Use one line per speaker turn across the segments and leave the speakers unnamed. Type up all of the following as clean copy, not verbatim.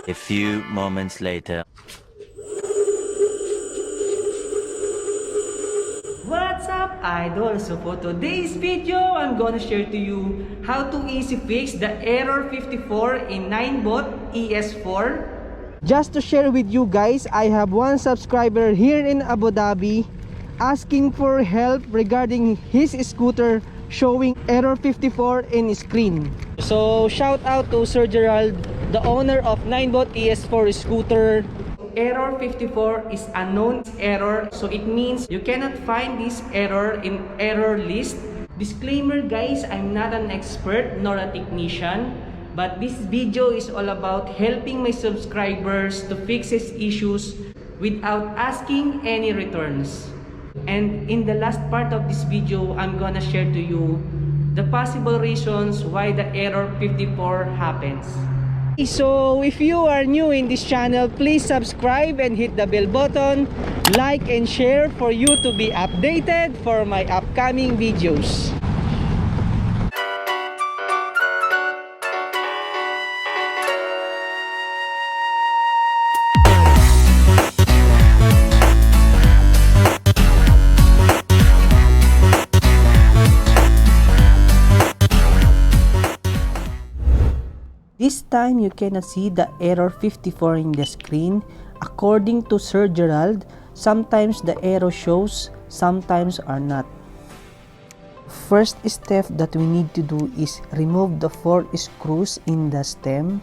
A few moments later.
What's up, idol? So for today's video, I'm gonna share to you how to easy fix the error 54 in Ninebot es4. Just to share with you guys, I have one subscriber here in Abu Dhabi asking for help regarding his scooter showing error 54 in screen. So shout out to Sir Gerald, the owner of Ninebot es4 scooter. Error 54 is a known error, so it means you cannot find this error in error list. Disclaimer guys, I'm not an expert nor a technician, but this video is all about helping my subscribers to fix his issues without asking any returns. And in the last part of this video, I'm gonna share to you the possible reasons why the error 54 happens. So if you are new in this channel, please subscribe and hit the bell button, like and share for you to be updated for my upcoming videos. This time you cannot see the error 54 in the screen. According to Sir Gerald, sometimes the error shows, sometimes are not. First step that we need to do is remove the 4 screws in the stem.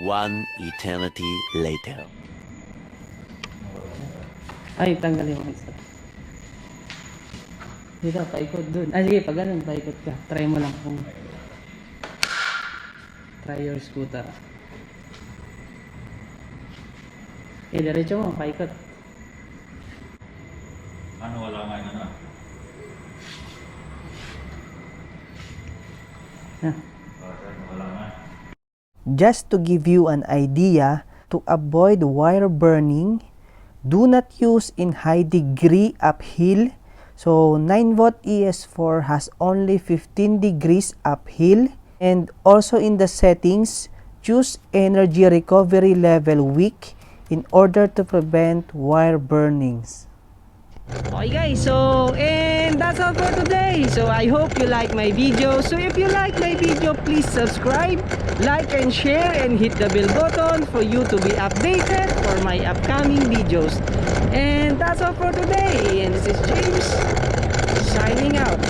One eternity later.
Ay, tanggal yung isa. Dito, paikot dun. Ah, sige, pag ganun, paikot ka. Try mo lang kung... Try your scooter. Eh, diretso mo, paikot.
Ano, wala nga yun, ano?
Ah.
Wala nga.
Just to give you an idea, to avoid wire burning, do not use in high degree uphill. So Ninebot es4 has only 15 degrees uphill. And also in the settings, choose energy recovery level weak in order to prevent wire burnings. Okay guys, so and that's all for today. So I hope you like my video. So if you like my video, please subscribe, like and share, and hit the bell button for you to be updated for my upcoming videos. And that's all for today. And this is James signing out.